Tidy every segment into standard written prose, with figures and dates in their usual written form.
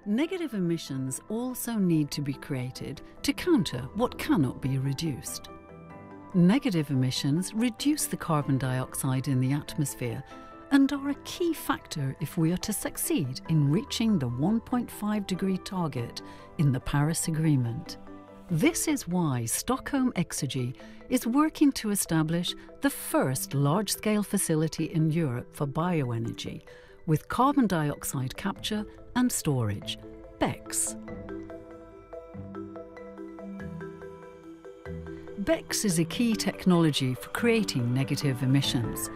Negative emissions also need to be created to counter what cannot be reduced. Negative emissions reduce the carbon dioxide in the atmosphere and are a key factor if we are to succeed in reaching the 1.5-degree target in the Paris Agreement. This is why Stockholm Exergi is working to establish the first large-scale facility in Europe for bioenergy, with carbon dioxide capture and storage, BECCS. BECCS is a key technology for creating negative emissions.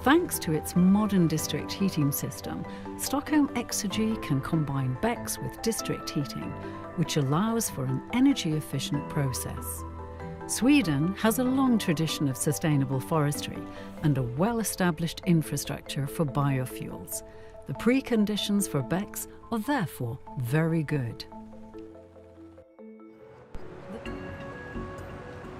Thanks to its modern district heating system, Stockholm Exergi can combine BECCS with district heating, which allows for an energy-efficient process. Sweden has a long tradition of sustainable forestry and a well-established infrastructure for biofuels. The preconditions for BECCS are therefore very good.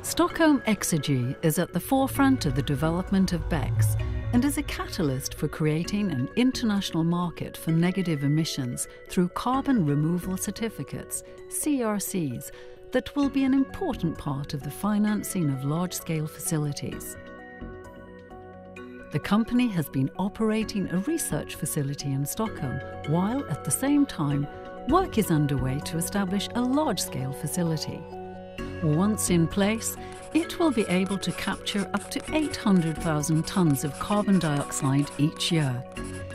Stockholm Exergi is at the forefront of the development of BECCS and is a catalyst for creating an international market for negative emissions through carbon removal certificates, CRCs, that will be an important part of the financing of large-scale facilities. The company has been operating a research facility in Stockholm, while at the same time, work is underway to establish a large-scale facility. Once in place, it will be able to capture up to 800,000 tons of carbon dioxide each year.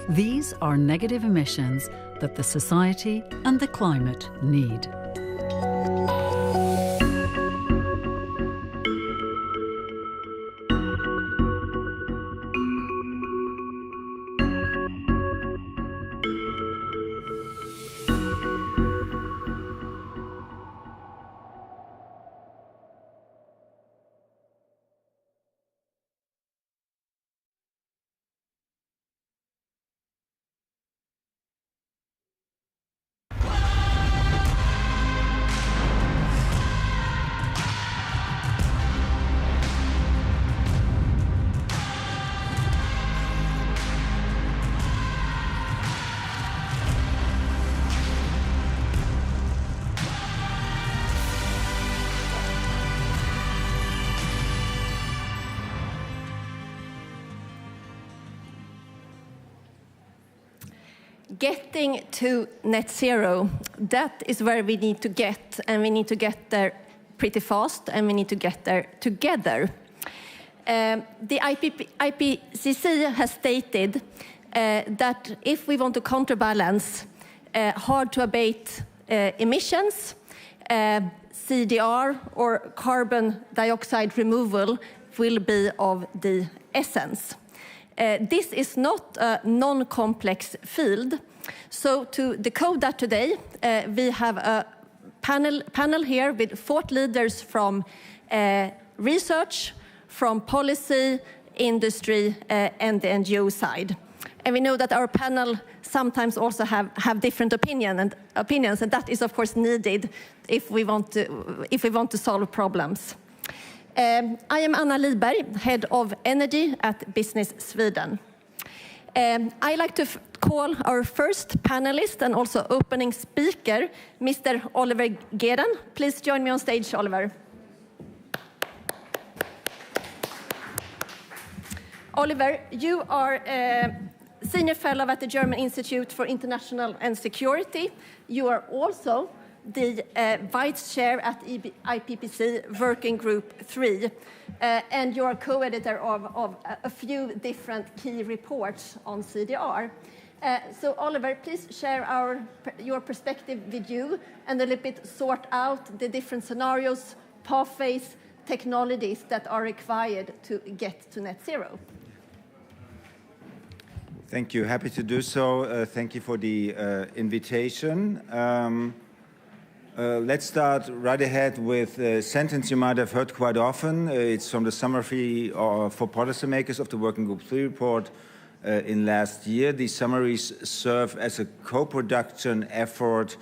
These are negative emissions that the society and the climate need. Getting to net zero, that is where we need to get, and we need to get there pretty fast, and we need to get there together. The IPCC has stated that if we want to counterbalance hard-to-abate emissions, CDR, or carbon dioxide removal, will be of the essence. This is not a non-complex field. So to decode that today, we have a panel here with thought leaders from research, from policy, industry, and the NGO side. And we know that our panel sometimes also have different opinions, and that is of course needed if we want to solve problems. I am Anna Liberg, Head of Energy at Business Sweden. I'd like to call our first panelist and also opening speaker, Mr. Oliver Gehren. Please join me on stage, Oliver. Oliver, you are a Senior Fellow at the German Institute for International and Security. You are also the Vice Chair at IPCC Working Group 3, and you are co-editor of a few different key reports on CDR. So Oliver, please share your perspective with you and a little bit sort out the different scenarios, pathways, technologies that are required to get to net zero. Thank you. Happy to do so. Thank you for the invitation. Let's start right ahead with a sentence you might have heard quite often. It's from the summary for policymakers of the Working Group 3 report in last year. These summaries serve as a co-production effort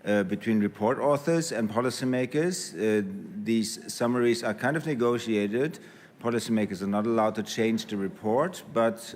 between report authors and policymakers. These summaries are kind of negotiated Policymakers are not allowed to change the report, but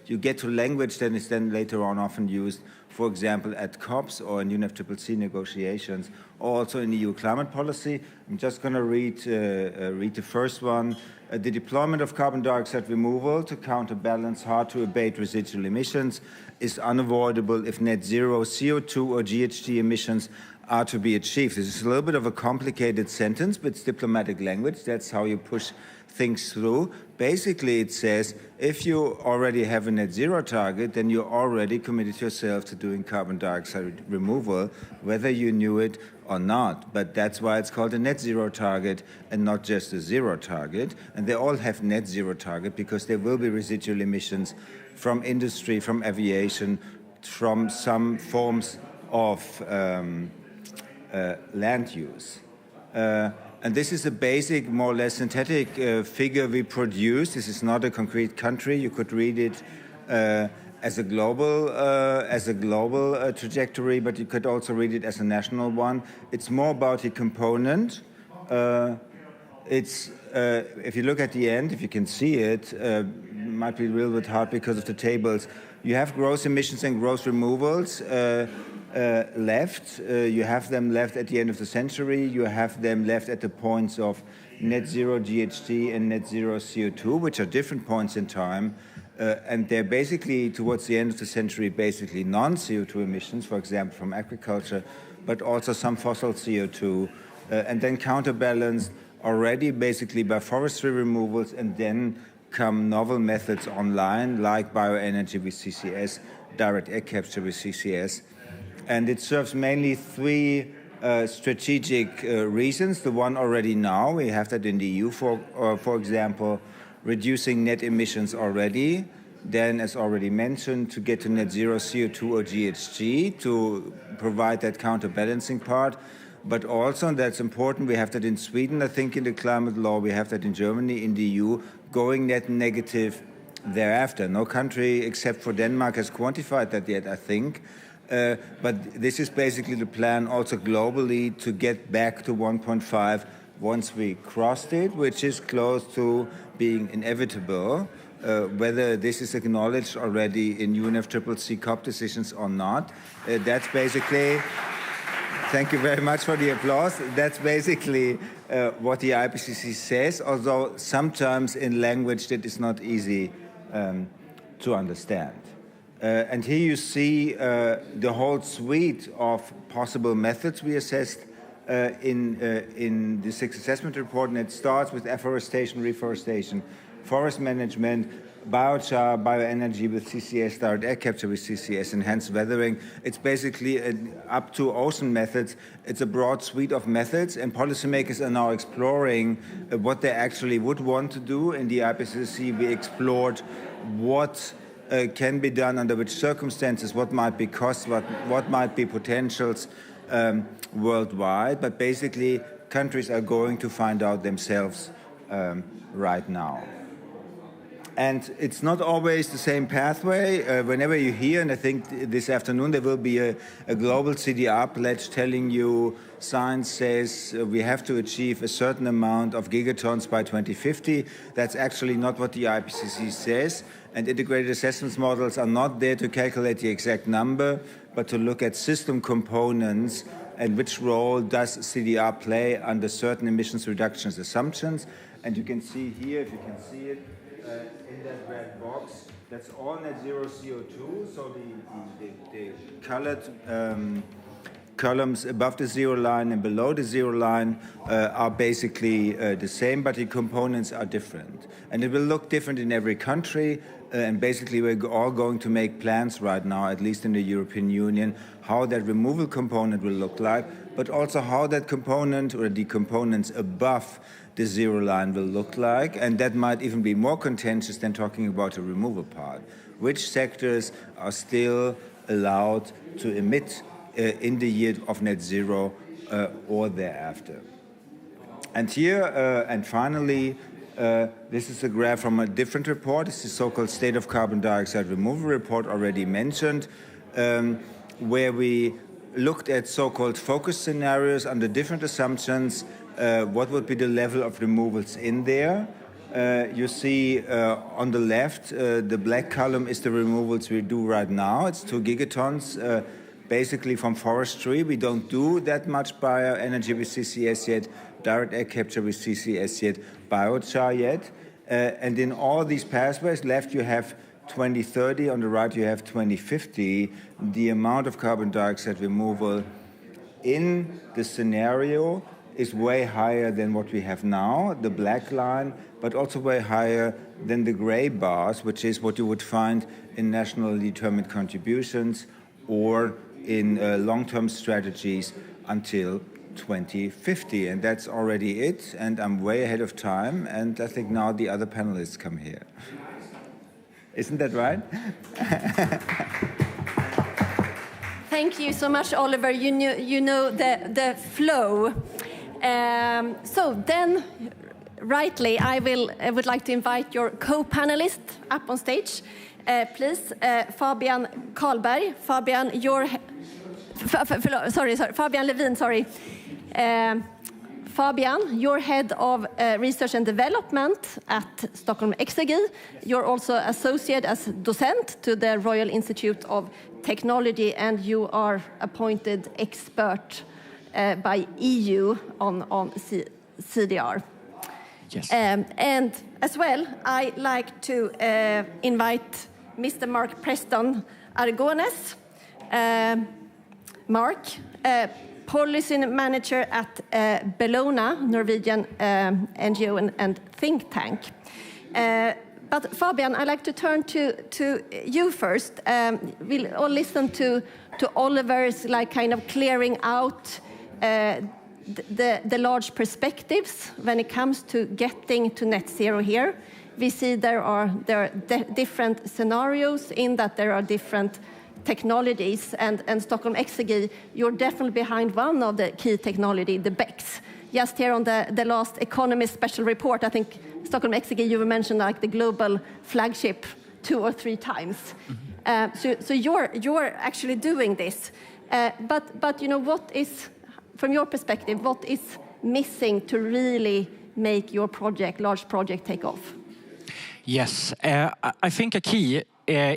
you get to language that is then later on often used, for example, at COPs or in UNFCCC negotiations, or also in EU climate policy. I'm just going to read the first one. The deployment of carbon dioxide removal to counterbalance hard-to-abate residual emissions is unavoidable if net zero CO2 or GHG emissions are to be achieved. This is a little bit of a complicated sentence, but it's diplomatic language. That's how you push things through. Basically, it says if you already have a net zero target, then you already committed yourself to doing carbon dioxide removal, whether you knew it or not. But that's why it's called a net zero target and not just a zero target. And they all have net zero target because there will be residual emissions from industry, from aviation, from some forms of land use. And this is a basic, more or less synthetic figure we produce. This is not a concrete country. You could read it as a global trajectory, but you could also read it as a national one. It's more about the component. If you look at the end, if you can see it, might be a little bit hard because of the tables. You have gross emissions and gross removals left. You have them left at the end of the century. You have them left at the points of net zero GHG and net zero CO2, which are different points in time. And they're basically, towards the end of the century, basically non-CO2 emissions, for example, from agriculture, but also some fossil CO2, and then counterbalanced already basically by forestry removals, and then come novel methods online, like bioenergy with CCS, direct air capture with CCS. And it serves mainly three strategic reasons. The one already now, we have that in the EU, for example, reducing net emissions already. Then, as already mentioned, to get to net zero CO2 or GHG, to provide that counterbalancing part. But also, and that's important, we have that in Sweden, I think, in the climate law, we have that in Germany, in the EU, going net negative thereafter. No country except for Denmark has quantified that yet, I think. But this is basically the plan also globally to get back to 1.5 once we crossed it, which is close to being inevitable. Whether this is acknowledged already in UNFCCC COP decisions or not, that's basically... Thank you very much for the applause. That's basically what the IPCC says, although sometimes in language that is not easy to understand. And here you see the whole suite of possible methods we assessed in the sixth assessment report, and it starts with afforestation, reforestation, forest management, biochar, bioenergy with CCS, direct air capture with CCS, enhanced weathering. It's basically up to ocean methods. It's a broad suite of methods, and policymakers are now exploring what they actually would want to do. In the IPCC, we explored what can be done, under which circumstances, what might be costs, what might be potentials worldwide. But basically, countries are going to find out themselves right now. And it's not always the same pathway. Whenever you hear, and I think this afternoon there will be a global CDR pledge telling you science says we have to achieve a certain amount of gigatons by 2050. That's actually not what the IPCC says. And integrated assessments models are not there to calculate the exact number, but to look at system components and which role does CDR play under certain emissions reductions assumptions. And you can see here, if you can see it, in that red box, that's all net zero CO2. So the colored columns above the zero line and below the zero line are basically the same, but the components are different. And it will look different in every country. And basically, we're all going to make plans right now, at least in the European Union, how that removal component will look like, but also how that component or the components above the zero line will look like. And that might even be more contentious than talking about the removal part. Which sectors are still allowed to emit in the year of net zero or thereafter? And here, and finally, this is a graph from a different report. It's the so-called State of Carbon Dioxide Removal report already mentioned, where we looked at so-called focus scenarios under different assumptions. What would be the level of removals in there? You see on the left, the black column is the removals we do right now. It's 2 gigatons, basically from forestry. We don't do that much bioenergy with CCS yet, direct air capture with CCS yet, biochar yet. And in all these pathways, left you have 2030, on the right you have 2050. The amount of carbon dioxide removal in the scenario is way higher than what we have now, the black line, but also way higher than the gray bars, which is what you would find in nationally determined contributions or in long-term strategies until 2050. And that's already it, and I'm way ahead of time, and I think now the other panelists come here. Isn't that right? Thank you so much, Oliver. You know the flow. So then, rightly, I would like to invite your co-panelist up on stage. Please, Fabian Karlberg. Fabian, Fabian Levin, sorry. Fabian, you're head of research and development at Stockholm BECCS. You're also associate as docent to the Royal Institute of Technology, and you are appointed expert by EU on CDR. Yes. And as well, I like to invite Mr. Mark Preston Argones. Mark, policy manager at Bellona, Norwegian NGO and think tank. But Fabian, I'd like to turn to you first. We'll all listen to Oliver's kind of clearing out the large perspectives when it comes to getting to net zero here. We see there are different scenarios in that there are different technologies, and Stockholm BECCS, you're definitely behind one of the key technology, the BECCS. Just here on the last Economist special report, I think Stockholm BECCS, you mentioned like the global flagship 2 or 3 times. Mm-hmm. So you're actually doing this. But you know, what is, from your perspective, what is missing to really make your large project take off? Yes, I think a key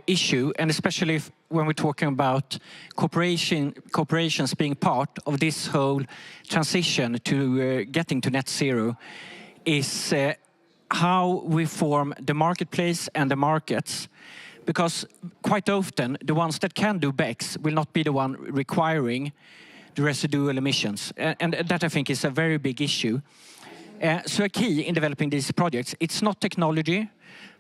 issue, and especially when we're talking about corporations being part of this whole transition to getting to net zero, is how we form the marketplace and the markets. Because quite often, the ones that can do BECCS will not be the one requiring the residual emissions. And that, I think, is a very big issue. So a key in developing these projects, it's not technology.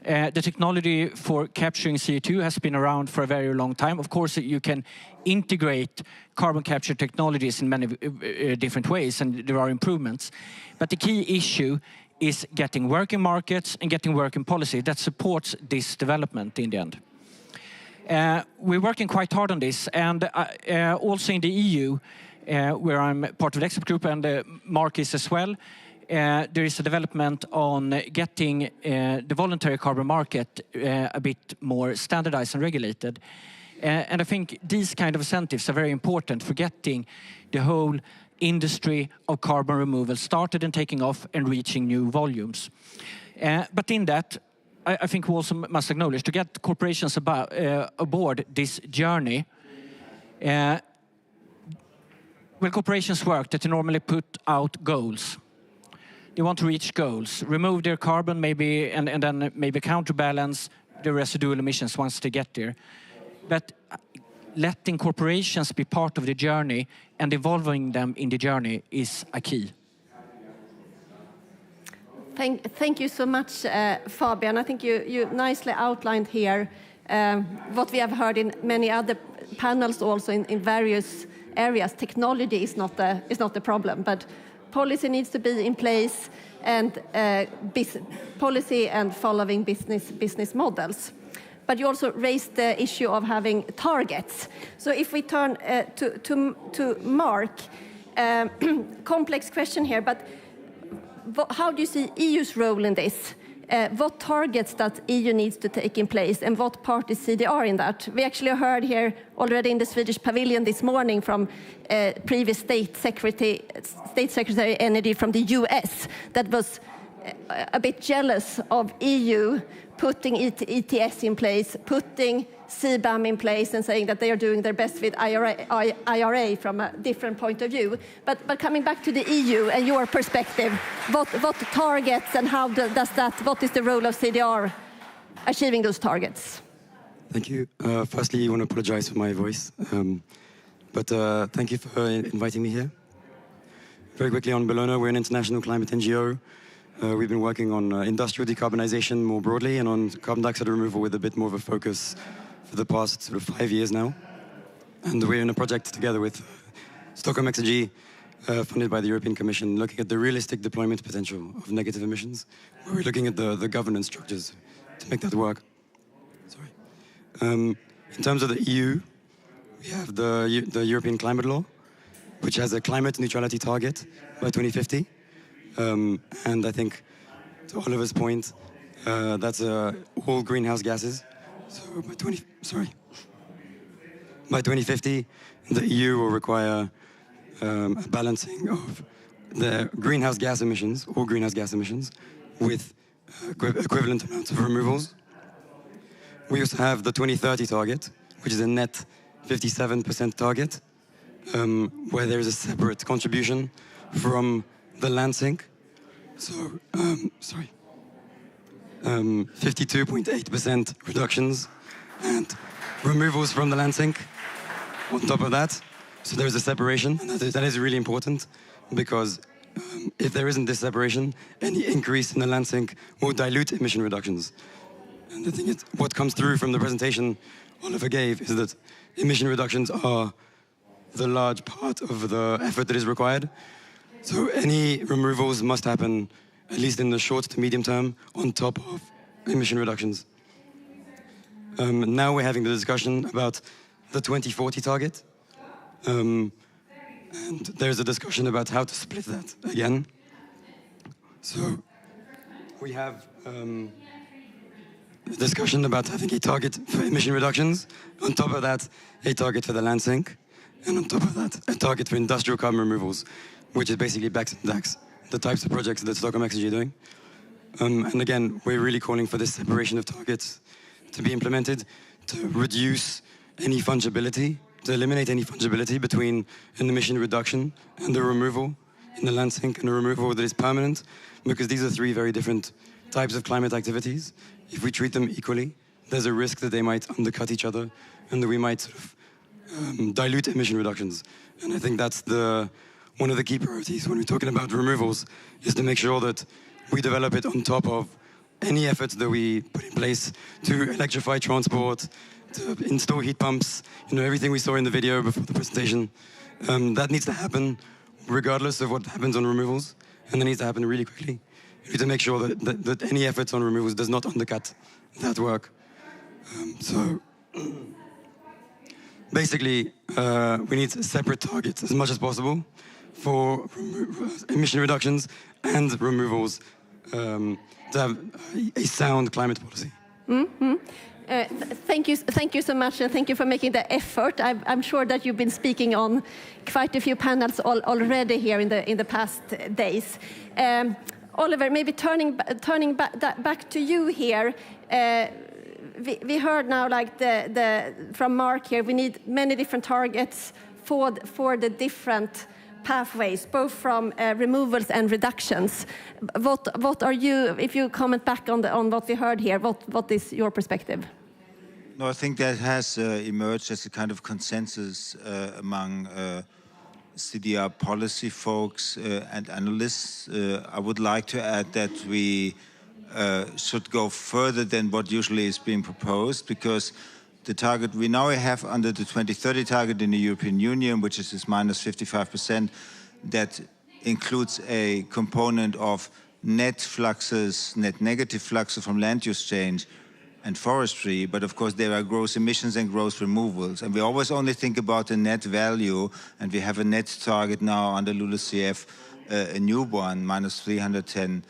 The technology for capturing CO2 has been around for a very long time. Of course, you can integrate carbon capture technologies in many different ways, and there are improvements. But the key issue is getting working markets and getting working policy that supports this development in the end. We're working quite hard on this, and also in the EU, where I'm part of the expert group, and Mark is as well, there is a development on getting the voluntary carbon market a bit more standardized and regulated. And I think these kind of incentives are very important for getting the whole industry of carbon removal started and taking off and reaching new volumes. But in that, I think we also must acknowledge, to get corporations aboard this journey, when corporations work, that they normally put out goals. They want to reach goals, remove their carbon maybe, and then maybe counterbalance the residual emissions once they get there. But letting corporations be part of the journey and involving them in the journey is a key. Thank you so much, Fabian. I think you nicely outlined here what we have heard in many other panels also in various areas. Technology is not the problem, but policy needs to be in place, and policy and following business models. But you also raised the issue of having targets. So if we turn to Mark, complex question here, but how do you see EU's role in this? What targets that EU needs to take in place, and what part is CDR in that? We actually heard here already in the Swedish pavilion this morning from previous State Secretary Energy from the US that was a bit jealous of EU putting ETS in place, putting CBAM in place, and saying that they are doing their best with IRA from a different point of view. But coming back to the EU and your perspective, what targets and how does that, what is the role of CDR achieving those targets? Thank you. Firstly, I want to apologize for my voice, but thank you for inviting me here. Very quickly on Bellona, we're an international climate NGO. We've been working on industrial decarbonization more broadly and on carbon dioxide removal with a bit more of a focus for the past sort of 5 years now. And we're in a project together with Stockholm Exergy, funded by the European Commission, looking at the realistic deployment potential of negative emissions. We're looking at the governance structures to make that work. Sorry. In terms of the EU, we have the European Climate Law, which has a climate neutrality target by 2050. And I think, to Oliver's point, that's all greenhouse gases. So by 2050, the EU will require a balancing of the greenhouse gas emissions, all greenhouse gas emissions, with equivalent amounts of removals. We also have the 2030 target, which is a net 57% target, where there is a separate contribution from the land sink. So, 52.8% reductions and removals from the land sink on top of that. So there is a separation, and that is really important, because if there isn't this separation, any increase in the land sink will dilute emission reductions. And the thing is, what comes through from the presentation Oliver gave is that emission reductions are the large part of the effort that is required. So any removals must happen, at least in the short to medium term, on top of emission reductions. Now we're having the discussion about the 2040 target. And there's a discussion about how to split that again. So we have a discussion about having a target for emission reductions, on top of that, a target for the land sink, and on top of that, a target for industrial carbon removals, which is basically BECCS and DACS, the types of projects that Stockholm Exergy are doing. And again, we're really calling for this separation of targets to be implemented to reduce any fungibility, to eliminate any fungibility between an emission reduction and the removal in the land sink and a removal that is permanent, because these are three very different types of climate activities. If we treat them equally, there's a risk that they might undercut each other and that we might sort of dilute emission reductions. And I think that's one of the key priorities when we're talking about removals, is to make sure that we develop it on top of any efforts that we put in place to electrify transport, to install heat pumps, everything we saw in the video before the presentation. That needs to happen regardless of what happens on removals, and that needs to happen really quickly. We need to make sure that any efforts on removals does not undercut that work. So basically, we need separate targets as much as possible for emission reductions and removals to have a sound climate policy. Mm-hmm. Thank you so much, and thank you for making the effort. I'm sure that you've been speaking on quite a few panels already here in the past days. Oliver, maybe turning back to you here. We heard now, like from Mark here, we need many different targets for the different pathways, both from removals and reductions. What are you, if you comment back on what we heard here, what is your perspective? No, I think that has emerged as a kind of consensus among CDR policy folks and analysts. I would like to add that we should go further than what usually is being proposed, because the target we now have under the 2030 target in the European Union, which is this minus 55%, that includes a component of net fluxes, net negative fluxes from land use change and forestry, but of course there are gross emissions and gross removals. And we always only think about the net value, and we have a net target now under LULUCF, a new one, minus 310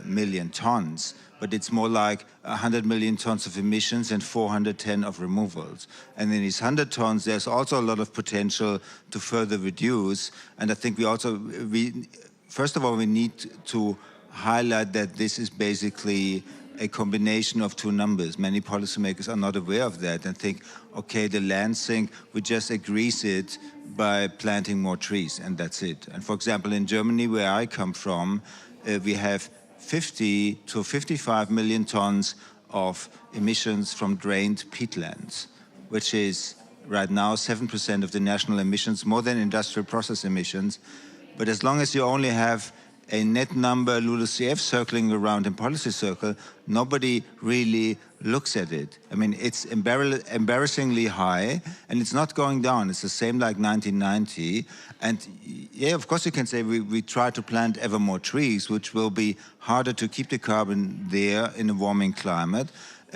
million tons. But it's more like 100 million tons of emissions and 410 of removals. And in these 100 tons, there's also a lot of potential to further reduce. And I think first of all, we need to highlight that this is basically a combination of two numbers. Many policymakers are not aware of that and think, okay, the land sink, we just increase it by planting more trees, and that's it. And for example, in Germany, where I come from, we have 50 to 55 million tons of emissions from drained peatlands, which is right now 7% of the national emissions, more than industrial process emissions. But as long as you only have a net number LULUCF circling around in policy circle, nobody really looks at it. I mean, it's embarrassingly high, and it's not going down. It's the same like 1990. And yeah, of course you can say we try to plant ever more trees, which will be harder to keep the carbon there in a warming climate.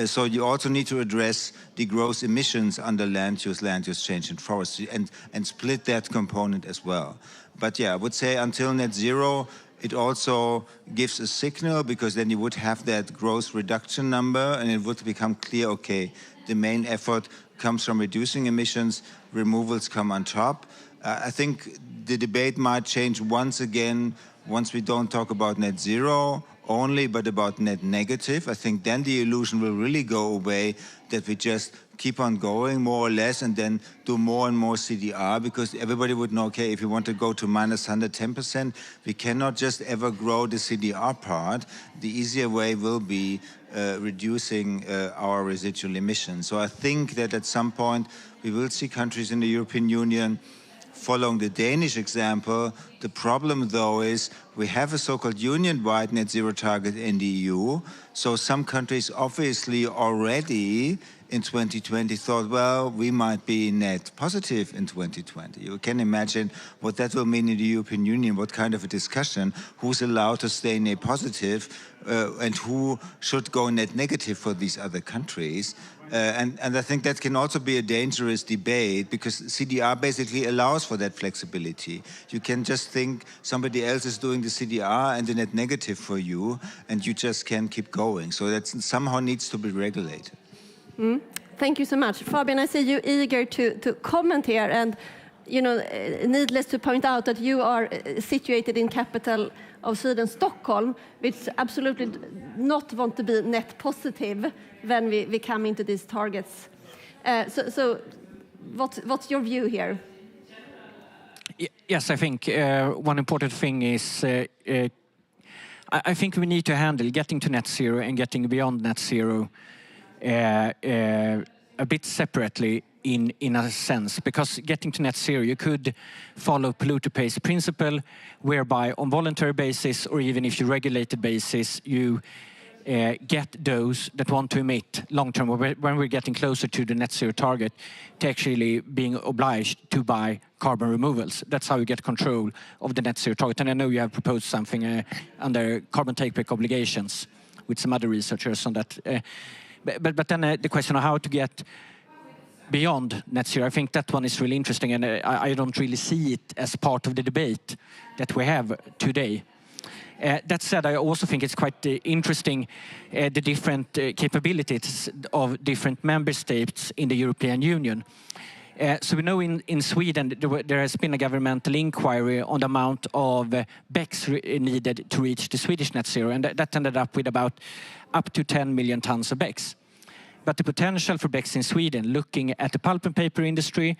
So you also need to address the gross emissions under land use change, and forestry, and split that component as well. But yeah, I would say until net zero, it also gives a signal, because then you would have that gross reduction number, and it would become clear, okay, the main effort comes from reducing emissions, removals come on top. I think the debate might change once again, once we don't talk about net zero only, but about net negative. I think then the illusion will really go away that we just keep on going more or less and then do more and more CDR, because everybody would know, okay, if you want to go to minus 110%, we cannot just ever grow the CDR part. The easier way will be reducing our residual emissions. So I think that at some point we will see countries in the European Union following the Danish example. The problem, though, is we have a so-called union-wide net zero target in the EU. So some countries obviously already in 2020 thought, well, we might be net positive in 2020. You can imagine what that will mean in the European Union, what kind of a discussion, who's allowed to stay net positive and who should go net negative for these other countries. And I think that can also be a dangerous debate, because CDR basically allows for that flexibility. You can just think somebody else is doing the CDR and the net negative for you, and you just can keep going. So that somehow needs to be regulated. Thank you so much. Fabian, I see you eager to comment here, and needless to point out that you are situated in capital of Sweden, Stockholm, which absolutely not want to be net positive when we come into these targets. So what's your view here? Yes, I think one important thing is I think we need to handle getting to net zero and getting beyond net zero a bit separately in a sense, because getting to net zero, you could follow polluter pays principle, whereby on voluntary basis, or even if you regulated basis, you get those that want to emit long term, when we're getting closer to the net zero target, to actually being obliged to buy carbon removals. That's how you get control of the net zero target. And I know you have proposed something under carbon take-back obligations with some other researchers on that. But then the question of how to get beyond net zero, I think that one is really interesting, and I don't really see it as part of the debate that we have today. That said, I also think it's quite interesting the different capabilities of different member states in the European Union. So we know in Sweden there has been a governmental inquiry on the amount of BECCS needed to reach the Swedish net zero, and that ended up with about up to 10 million tons of BECCS. But the potential for BECCS in Sweden, looking at the pulp and paper industry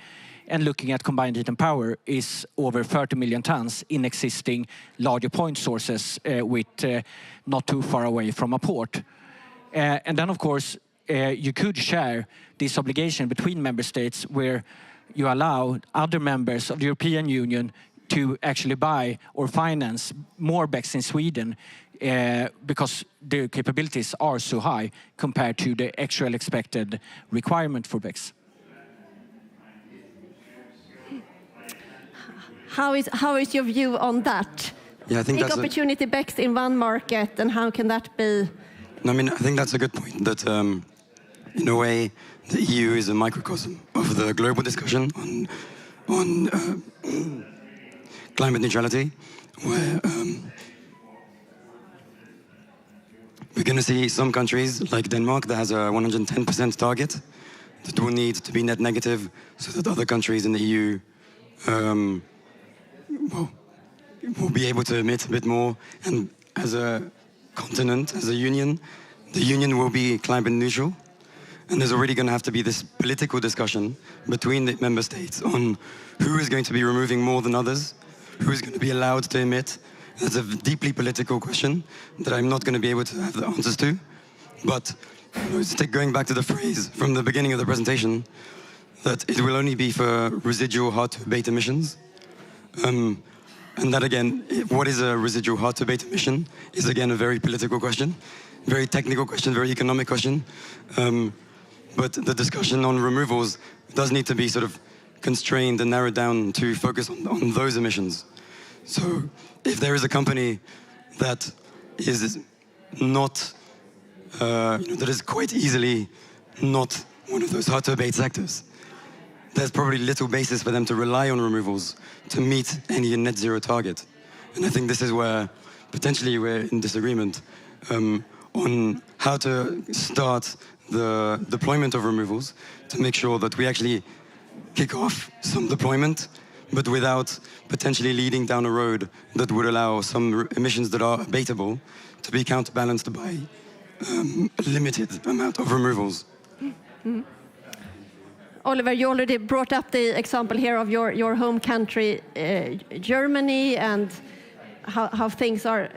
and looking at combined heat and power, is over 30 million tons in existing larger point sources with not too far away from a port. And then, of course, you could share this obligation between member states, where you allow other members of the European Union to actually buy or finance more BECCS in Sweden, because the capabilities are so high compared to the actual expected requirement for BECCS. How is your view on that? Yeah, I think big that's opportunity BECCS in one market, and how can that be? No, I mean, I think that's a good point. That in a way, the EU is a microcosm of the global discussion on climate neutrality, where we're going to see some countries like Denmark that has a 110% target that will need to be net negative, so that other countries in the EU will be able to emit a bit more. And as a continent, as a union, the union will be climate neutral. And there's already going to have to be this political discussion between the member states on who is going to be removing more than others, who is going to be allowed to emit. That's a deeply political question that I'm not going to be able to have the answers to. But going back to the phrase from the beginning of the presentation, that it will only be for residual hard-to-abate emissions. And that, again, what is a residual hard-to-abate emission is, again, a very political question, very technical question, very economic question. But the discussion on removals does need to be sort of constrained and narrowed down to focus on those emissions. So if there is a company that is not, that is quite easily not one of those hard-to-abate sectors, there's probably little basis for them to rely on removals to meet any net zero target. And I think this is where potentially we're in disagreement on how to start the deployment of removals to make sure that we actually kick off some deployment, but without potentially leading down a road that would allow some emissions that are abatable to be counterbalanced by a limited amount of removals. Mm-hmm. Oliver, you already brought up the example here of your home country, Germany, and how things are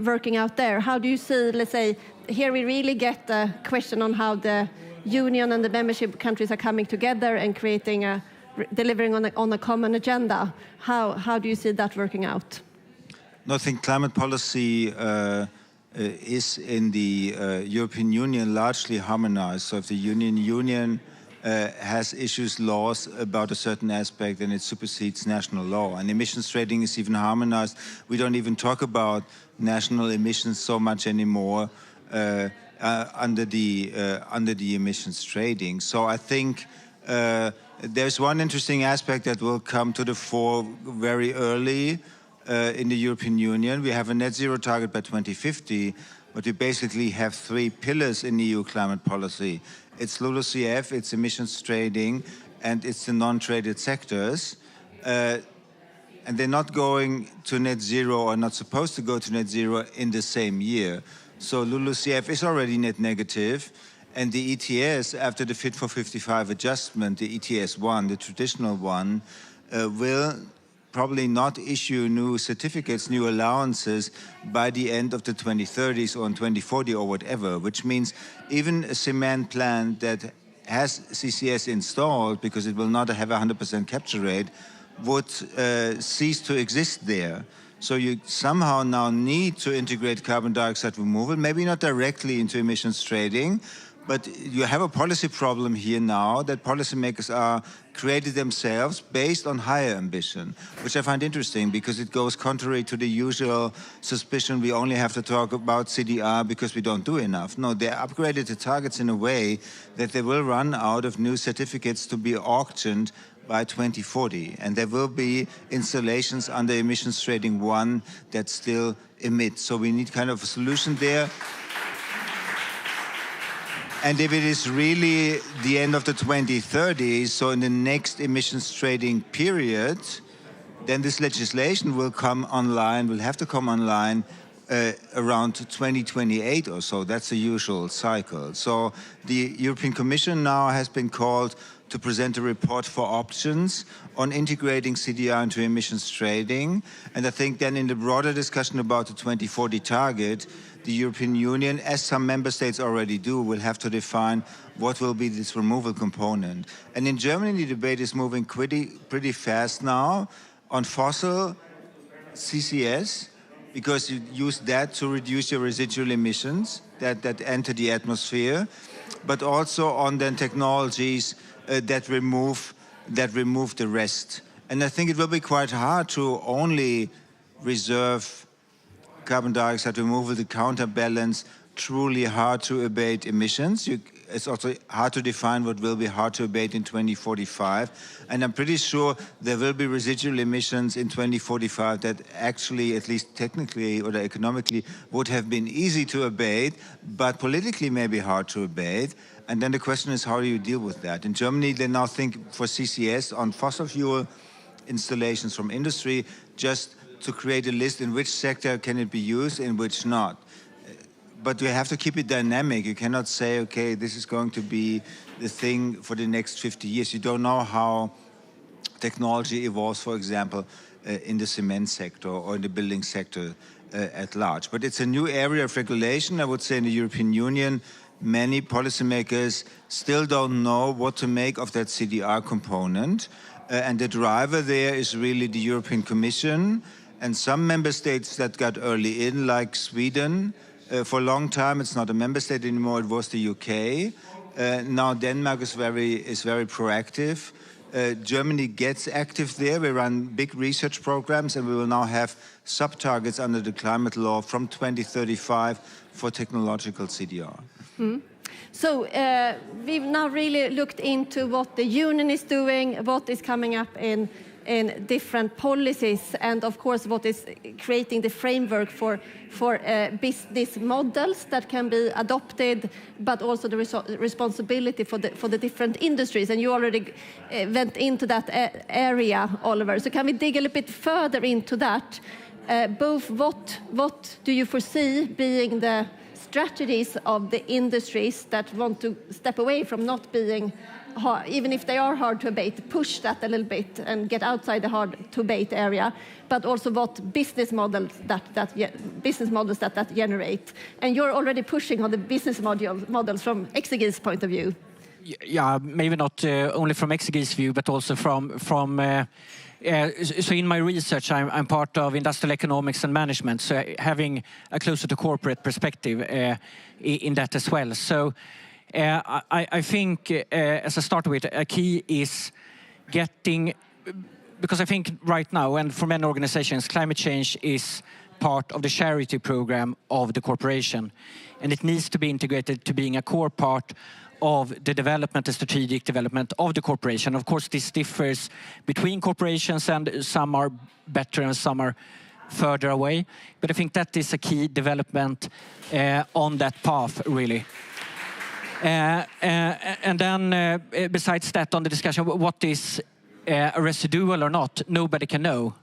working out there. How do you see, let's say, here we really get the question on how the union and the membership countries are coming together and creating delivering on a common agenda. How do you see that working out? No, I think climate policy is in the European Union largely harmonized. So if the Union has issues laws about a certain aspect, and it supersedes national law. And emissions trading is even harmonized. We don't even talk about national emissions so much anymore under the emissions trading. So I think there's one interesting aspect that will come to the fore very early in the European Union. We have a net zero target by 2050, but we basically have three pillars in EU climate policy. It's LULUCF, it's emissions trading, and it's the non-traded sectors. And they're not going to net zero, or not supposed to go to net zero in the same year. So LULUCF is already net negative, and the ETS, after the Fit for 55 adjustment, the ETS1, the traditional one, will probably not issue new certificates, new allowances by the end of the 2030s or in 2040 or whatever, which means even a cement plant that has CCS installed, because it will not have a 100% capture rate, would cease to exist there. So you somehow now need to integrate carbon dioxide removal, maybe not directly into emissions trading, but you have a policy problem here now that policymakers are created themselves based on higher ambition, which I find interesting because it goes contrary to the usual suspicion we only have to talk about CDR because we don't do enough. No, they upgraded the targets in a way that they will run out of new certificates to be auctioned by 2040. And there will be installations under emissions trading 1 that still emit. So we need kind of a solution there. And if it is really the end of the 2030s, so in the next emissions trading period, then this legislation will come online, will have to come online around 2028 or so. That's the usual cycle. So the European Commission now has been called to present a report for options on integrating CDR into emissions trading. And I think then in the broader discussion about the 2040 target, the European Union, as some member states already do, will have to define what will be this removal component. And in Germany, the debate is moving pretty fast now on fossil CCS, because you use that to reduce your residual emissions that enter the atmosphere, but also on then technologies that remove the rest. And I think it will be quite hard to only reserve carbon dioxide removal to counterbalance truly hard to abate emissions. It's also hard to define what will be hard to abate in 2045. And I'm pretty sure there will be residual emissions in 2045 that actually, at least technically or economically, would have been easy to abate, but politically may be hard to abate. And then the question is, how do you deal with that? In Germany, they now think for CCS on fossil fuel installations from industry, just to create a list in which sector can it be used, in which not. But you have to keep it dynamic. You cannot say, okay, this is going to be the thing for the next 50 years. You don't know how technology evolves, for example, in the cement sector or in the building sector at large. But it's a new area of regulation. I would say in the European Union, many policymakers still don't know what to make of that CDR component. And the driver there is really the European Commission and some member states that got early in, like Sweden. For a long time, it's not a member state anymore, it was the UK. Now Denmark is very proactive. Germany gets active there. We run big research programs, and we will now have sub-targets under the climate law from 2035 for technological CDR. Mm. So we've now really looked into what the union is doing, what is coming up in different policies, and of course what is creating the framework for business models that can be adopted, but also the responsibility for the different industries. And you already went into that area, Oliver. So can we dig a little bit further into that? Both what do you foresee being the strategies of the industries that want to step away from not being hard, even if they are hard to abate, push that a little bit and get outside the hard to abate area, but also what business models that generate. And you're already pushing on the business models from BECCS' point of view. Yeah, maybe not only from BECCS' view, but also from so in my research, I'm part of industrial economics and management, so having a closer to corporate perspective in that as well. So I think, as a start with, a key is getting, because I think right now, and for many organizations, climate change is part of the charity program of the corporation, and it needs to be integrated to being a core part of the development, the strategic development of the corporation. Of course, this differs between corporations, and some are better and some are further away. But I think that is a key development on that path, really. And then, besides that, on the discussion, what is a residual or not, nobody can know.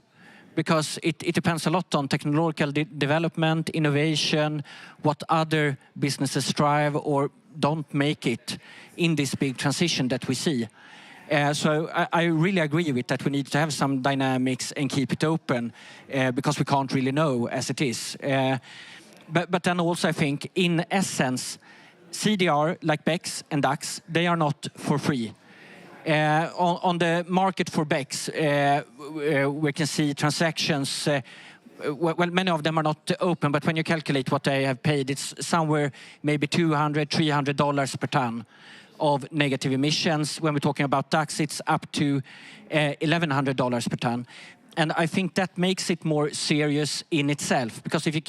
Because it depends a lot on technological development, innovation, what other businesses strive or don't make it in this big transition that we see. So I really agree with that. We need to have some dynamics and keep it open because we can't really know as it is. But then also I think, in essence, CDR, like BECCS and DAX, they are not for free. On the market for BECCS, we can see transactions, well, many of them are not open, but when you calculate what they have paid, it's somewhere maybe $200, $300 per ton of negative emissions. When we're talking about DAX, it's up to $1,100 per ton. And I think that makes it more serious in itself, because if you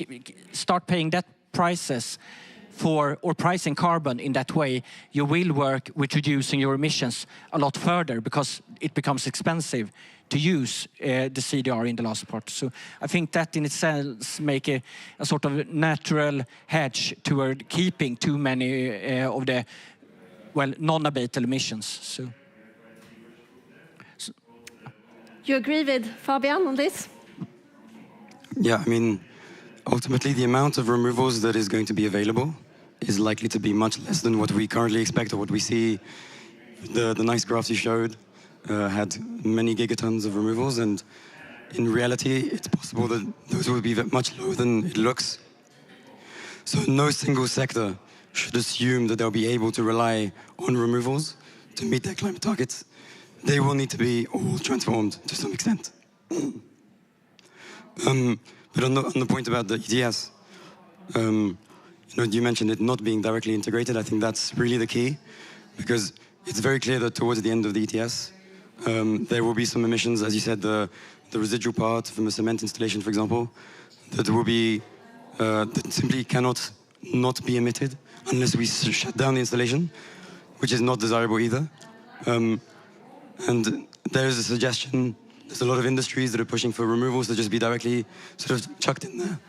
start paying that prices for, or pricing carbon in that way, you will work with reducing your emissions a lot further, because it becomes expensive to use the CDR in the last part. So I think that in itself make a sort of natural hedge toward keeping too many of the, well, non-abated emissions. So. You agree with Fabian on this? Yeah, I mean, ultimately the amount of removals that is going to be available is likely to be much less than what we currently expect, or what we see. The nice graphs you showed had many gigatons of removals, and in reality, it's possible that those will be much lower than it looks. So no single sector should assume that they'll be able to rely on removals to meet their climate targets. They will need to be all transformed to some extent. But on the point about the ETS, you mentioned it not being directly integrated. I think that's really the key, because it's very clear that towards the end of the ETS, there will be some emissions, as you said, the residual part from a cement installation, for example, that will be that simply cannot not be emitted unless we shut down the installation, which is not desirable either. And there is a suggestion. There's a lot of industries that are pushing for removals to just be directly sort of chucked in there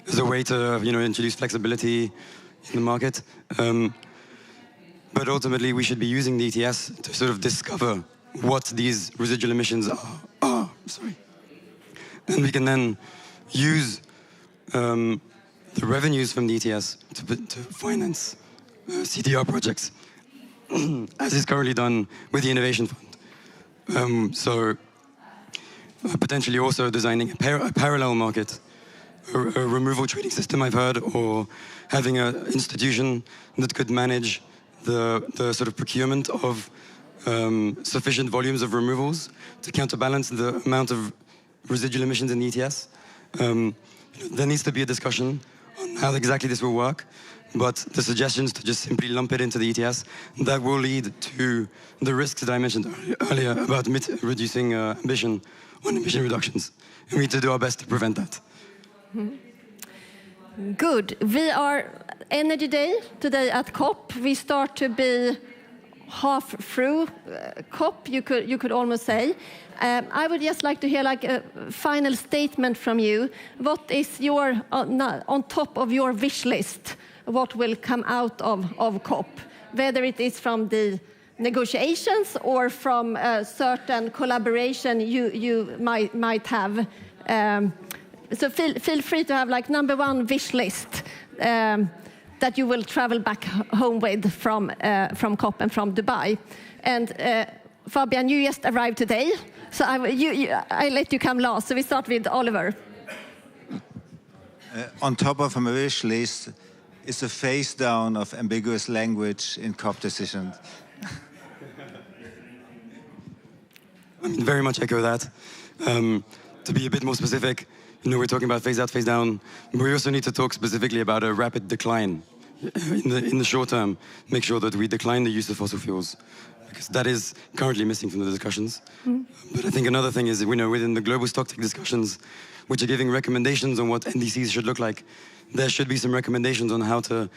as a way to, introduce flexibility in the market. But ultimately, we should be using the ETS to sort of discover what these residual emissions are. Sorry. And we can then use the revenues from the ETS to finance CDR projects, as is currently done with the Innovation Fund. So potentially also designing a parallel market, a removal trading system I've heard, or having an institution that could manage the sort of procurement of sufficient volumes of removals to counterbalance the amount of residual emissions in the ETS. There needs to be a discussion on how exactly this will work, but the suggestions to just simply lump it into the ETS, that will lead to the risks that I mentioned earlier about reducing ambition on emission reductions. And we need to do our best to prevent that. Good. We are Energy Day today at COP. We start to be half through COP, you could almost say. I would just like to hear like a final statement from you. What is your, on top of your wish list, what will come out of COP? Whether it is from the negotiations or from a certain collaboration you might have. So feel free to have like number one wish list that you will travel back home with from COP and from Dubai. And Fabian, you just arrived today, so I let you come last. So we start with Oliver. On top of my wish list is a phase down of ambiguous language in COP decisions. I mean, very much echo that. To be a bit more specific, we're talking about phase out, phase down, but we also need to talk specifically about a rapid decline in the short term. Make sure that we decline the use of fossil fuels, because that is currently missing from the discussions. But I think another thing is, within the global stocktake discussions, which are giving recommendations on what NDCs should look like, there should be some recommendations on how to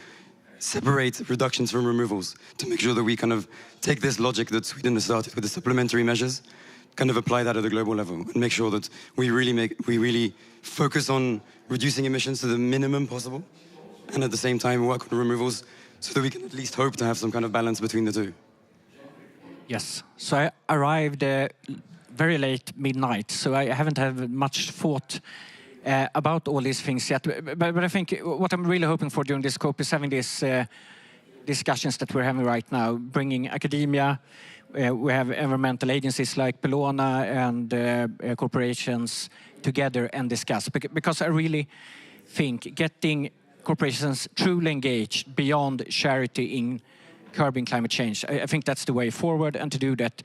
separate reductions from removals, to make sure that we kind of take this logic that Sweden has started with the supplementary measures, kind of apply that at a global level, and make sure that we really focus on reducing emissions to the minimum possible, and at the same time work on removals so that we can at least hope to have some kind of balance between the two. Yes, so I arrived very late, midnight, so I haven't had much thought about all these things yet. But I think what I'm really hoping for during this COP is having these discussions that we're having right now, bringing academia. We have environmental agencies like Bellona and corporations together and discuss. Because I really think getting corporations truly engaged beyond charity in curbing climate change, I think that's the way forward. And to do that,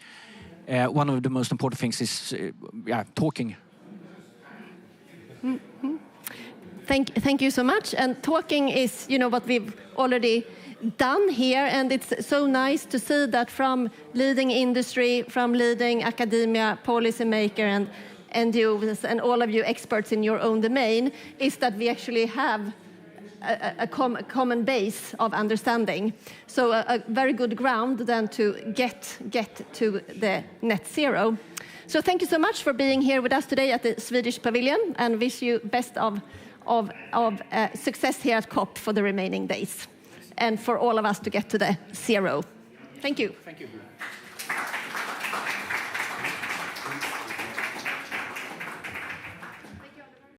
one of the most important things is talking. Thank you so much. And talking is, what we've already done here, and it's so nice to see that from leading industry, from leading academia, policymaker, and NGOs, and all of you experts in your own domain, is that we actually have a common base of understanding. So a very good ground then to get to the net zero. So thank you so much for being here with us today at the Swedish Pavilion, and wish you best of success here at COP for the remaining days, and for all of us to get to the zero. Thank you. Thank you.